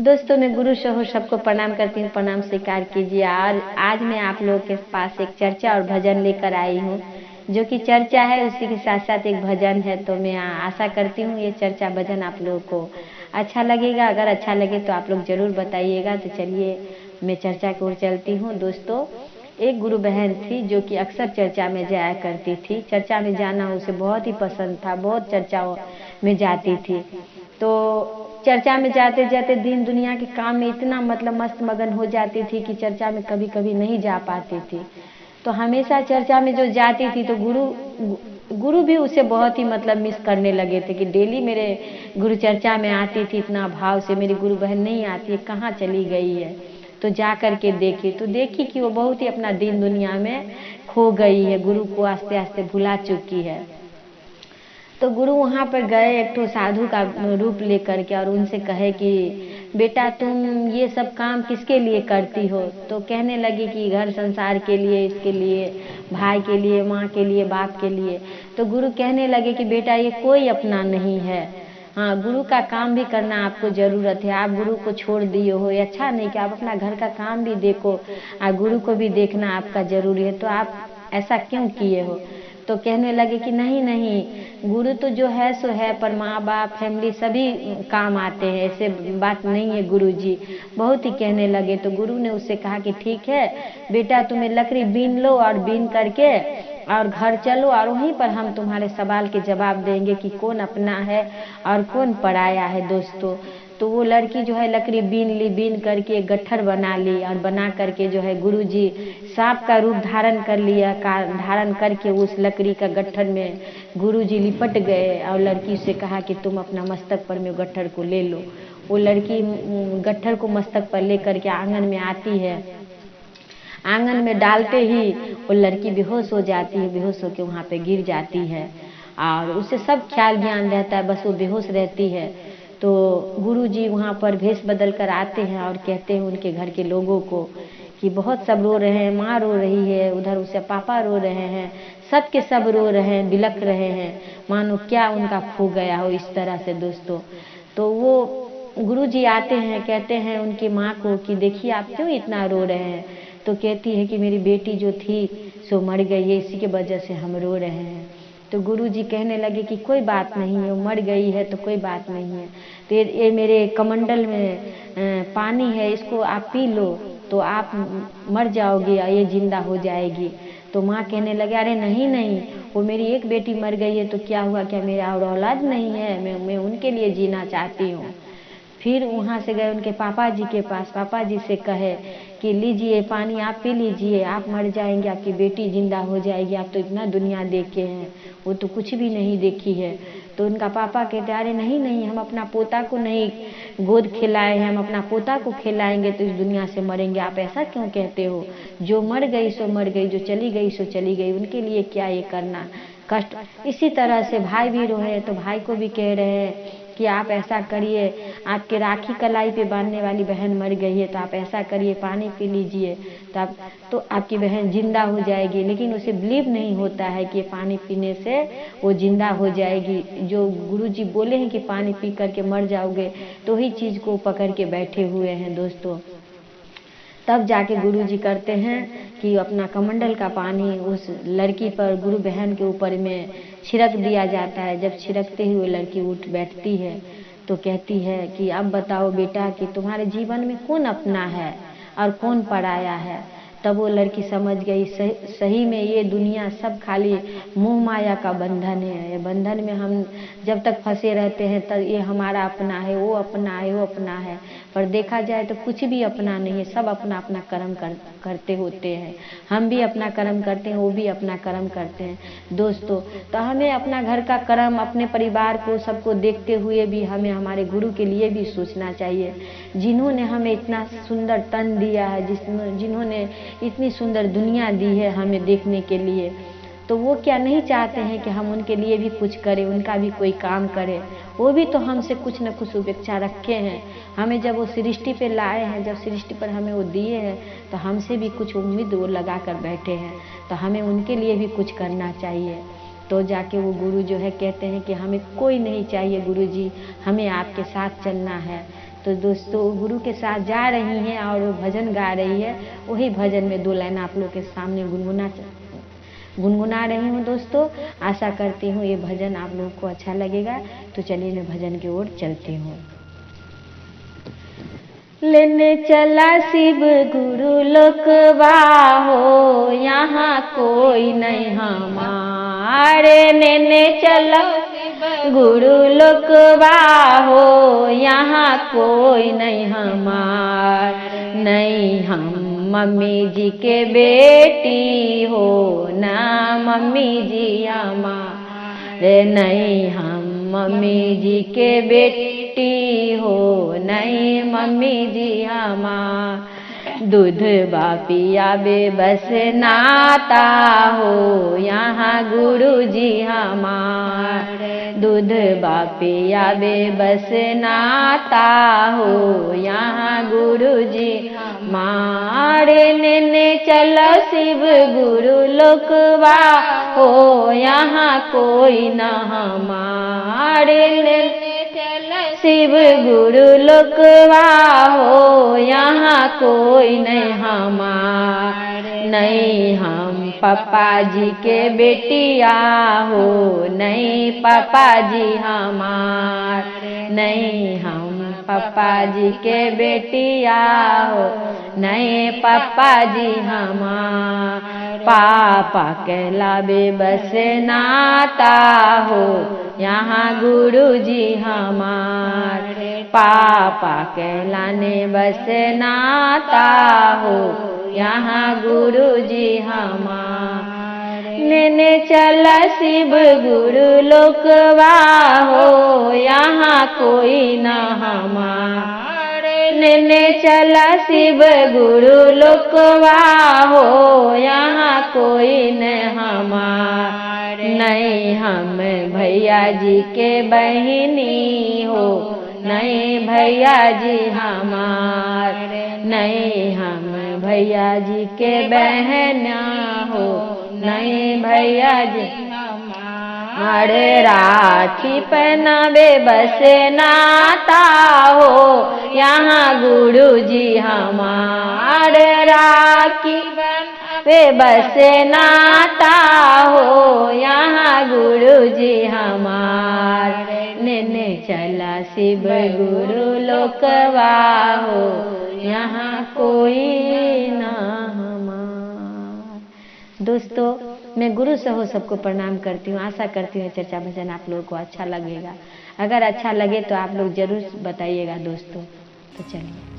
दोस्तों, मैं गुरु शोहर सबको प्रणाम करती हूँ, प्रणाम स्वीकार कीजिए। और आज मैं आप लोगों के पास एक चर्चा और भजन लेकर आई हूँ, जो कि चर्चा है उसी के साथ साथ एक भजन है। तो मैं आशा करती हूँ ये चर्चा भजन आप लोगों को अच्छा लगेगा। अगर अच्छा लगे तो आप लोग जरूर बताइएगा। तो चलिए मैं चर्चा की ओर चलती हूँ। दोस्तों, एक गुरु बहन थी जो कि अक्सर चर्चा में जाया करती थी। चर्चा में जाना उसे बहुत ही पसंद था, बहुत चर्चाओं में जाती थी। तो चर्चा में जाते जाते दिन दुनिया के काम में इतना मस्त मगन हो जाती थी कि चर्चा में कभी कभी नहीं जा पाती थी। तो हमेशा चर्चा में जो जाती थी तो गुरु भी उसे बहुत ही मिस करने लगे थे कि डेली मेरे गुरु चर्चा में आती थी, इतना भाव से मेरी गुरु बहन नहीं आती है, कहाँ चली गई है। तो जा करके देखी कि वो बहुत ही अपना दिन दुनिया में खो गई है, गुरु को आस्ते आस्ते भुला चुकी है। तो गुरु वहाँ पर गए एक तो साधु का रूप लेकर के और उनसे कहे कि बेटा तुम ये सब काम किसके लिए करती हो। तो कहने लगी कि घर संसार के लिए, इसके लिए, भाई के लिए, माँ के लिए, बाप के लिए। तो गुरु कहने लगे कि बेटा ये कोई अपना नहीं है। हाँ, गुरु का काम भी करना आपको जरूरत है। आप गुरु को छोड़ दिए हो, ये अच्छा नहीं कि आप अपना घर का काम भी देखो और गुरु को भी देखना आपका जरूरी है। तो आप ऐसा क्यों किए हो। तो कहने लगे कि नहीं नहीं, गुरु तो जो है सो है, पर माँ बाप फैमिली सभी काम आते हैं, ऐसे बात नहीं है गुरु जी। बहुत ही कहने लगे। तो गुरु ने उससे कहा कि ठीक है बेटा, तुम्हें लकड़ी बीन लो और बीन करके और घर चलो और वहीं पर हम तुम्हारे सवाल के जवाब देंगे कि कौन अपना है और कौन पराया है। दोस्तों, तो वो लड़की जो है लकड़ी बीन ली, बीन करके एक गट्ठर बना ली और बना करके जो है गुरुजी सांप का रूप धारण कर लिया। धारण करके उस लकड़ी का गट्ठर में गुरुजी लिपट गए और लड़की से कहा कि तुम अपना मस्तक पर में गट्ठर को ले लो। वो लड़की गट्ठर को मस्तक पर लेकर के आंगन में आती है। आंगन में डालते ही वो लड़की बेहोश हो जाती है, बेहोश होकर वहाँ पे गिर जाती है और उसे सब ख्याल ज्ञान रहता है, बस वो बेहोश रहती है। तो गुरुजी वहाँ पर भेष बदल कर आते हैं और कहते हैं उनके घर के लोगों को कि बहुत सब रो रहे हैं, माँ रो रही है, उधर उसे पापा रो रहे हैं, सब के सब रो रहे हैं, बिलख रहे हैं, मानो क्या उनका खो गया हो इस तरह से। दोस्तों, तो वो गुरुजी आते हैं, कहते हैं उनकी माँ को कि देखिए आप क्यों इतना रो रहे हैं। तो कहती है कि मेरी बेटी जो थी सो मर गई है, इसी के वजह से हम रो रहे हैं। तो गुरुजी कहने लगे कि कोई बात नहीं है, वो मर गई है तो कोई बात नहीं है। तो ये मेरे कमंडल में पानी है, इसको आप पी लो तो आप मर जाओगे या ये जिंदा हो जाएगी। तो माँ कहने लगे अरे नहीं नहीं, वो मेरी एक बेटी मर गई है तो क्या हुआ, क्या मेरा और औलाद नहीं है, मैं उनके लिए जीना चाहती हूँ। फिर वहाँ से गए उनके पापा जी के पास, पापा जी से कहे कि लीजिए पानी आप पी लीजिए, आप मर जाएंगे, आपकी बेटी जिंदा हो जाएगी, आप तो इतना दुनिया देखे हैं, वो तो कुछ भी नहीं देखी है। तो उनका पापा कहते अरे नहीं नहीं, हम अपना पोता को नहीं गोद खिलाए हैं, हम अपना पोता को खिलाएंगे तो इस दुनिया से मरेंगे, आप ऐसा क्यों कहते हो। जो मर गई सो मर गई, जो चली गई सो चली गई, उनके लिए क्या ये करना कष्ट। इसी तरह से भाई भी रोए तो भाई को भी कह रहे हैं कि आप ऐसा करिए, आपके राखी कलाई पे बांधने वाली बहन मर गई है तो आप ऐसा करिए पानी पी लीजिए तो आपकी बहन जिंदा हो जाएगी। लेकिन उसे बिलीव नहीं होता है कि पानी पीने से वो जिंदा हो जाएगी। जो गुरुजी बोले हैं कि पानी पी करके मर जाओगे, तो ही चीज को पकड़ के बैठे हुए हैं। दोस्तों, तब जाके गुरुजी करते हैं कि अपना कमंडल का पानी उस लड़की पर, गुरु बहन के ऊपर में छिड़क दिया जाता है। जब छिड़कते ही वो लड़की उठ बैठती है तो कहती है कि अब बताओ बेटा कि तुम्हारे जीवन में कौन अपना है और कौन पराया है। तब वो लड़की समझ गई सही में ये दुनिया सब खाली मोह माया का बंधन है। ये बंधन में हम जब तक फंसे रहते हैं तब ये हमारा अपना है, वो अपना है, वो अपना है, पर देखा जाए तो कुछ भी अपना नहीं है। सब अपना अपना कर्म करते होते हैं। हम भी अपना कर्म करते हैं, वो भी अपना कर्म करते हैं। दोस्तों, तो हमें अपना घर का कर्म, अपने परिवार को, सबको देखते हुए भी हमें हमारे गुरु के लिए भी सोचना चाहिए, जिन्होंने हमें इतना सुंदर तन दिया है, जिन्होंने इतनी सुंदर दुनिया दी है हमें देखने के लिए। तो वो क्या नहीं चाहते हैं कि हम उनके लिए भी कुछ करें, उनका भी कोई काम करें। वो भी तो हमसे कुछ न कुछ अपेक्षा रखे हैं। हमें जब वो सृष्टि पे लाए हैं, जब सृष्टि पर हमें वो दिए हैं, तो हमसे भी कुछ उम्मीद वो लगा कर बैठे हैं। तो हमें उनके लिए भी कुछ करना चाहिए। तो जाके वो गुरु जो है कहते हैं कि हमें कोई नहीं चाहिए गुरु जी, हमें आपके साथ चलना है। तो दोस्तों गुरु के साथ जा रही हैं और वो भजन गा रही है, वही भजन में 2 लाइन आप लोग के सामने गुनगुना रही हूँ दोस्तों। आशा करती हूँ ये भजन आप लोगों को अच्छा लगेगा। तो चलिए मैं भजन की ओर चलती हूँ। लेने चला शिव गुरु लोकवा हो, यहाँ कोई नहीं हमारे। लेने चला गुरु लोकवा हो, यहाँ कोई नहीं हमार। नहीं हम मम्मी जी के बेटी हो ना मम्मी जी हमारे। नहीं हम मम्मी जी के बेटी हो नहीं मम्मी जी हमार। दूध बापिया बस नाता हो, यहाँ गुरु जी हमार। दूध बापिया बस नाता हो, यहाँ गुरु जी हमारे। लेने चलो शिव गुरु लोकवा हो, यहाँ कोई न हमारे। लेने शिव गुरु लोकवा हो, यहाँ कोई नहीं हमार। नहीं हम पापा जी के बेटिया हो नहीं पापा जी हमार। नहीं हम पापा जी के बेटिया हो नहीं पापा जी हमार। पापा कहलावे बस नाता हो, यहाँ गुरु जी हमार। पापा कहलाने बस नाता हो, यहाँ गुरु जी हमार। लेने चला शिव गुरु लोकवा हो, यहाँ कोई न हमार। लेने चला शिव गुरु लोकवा हो, यहाँ कोई न हमार। नहीं हम भैया जी के बहिनी हो नहीं भैया जी हमार। नहीं हम भैया जी के बहना हो नहीं भैया जी हमार। राखी पहनावे बस नाता हो, यहाँ गुरु जी हमार। राखी वे बस नाता हो, यहाँ गुरु जी हमार। लेने चला शिव गुरु लोकवा हो, यहाँ कोई ना हमार। दोस्तों मैं गुरु से हो सबको प्रणाम करती हूँ। आशा करती हूँ चर्चा भजन आप लोगों को अच्छा लगेगा। अगर अच्छा लगे तो आप लोग जरूर बताइएगा दोस्तों। तो चलिए।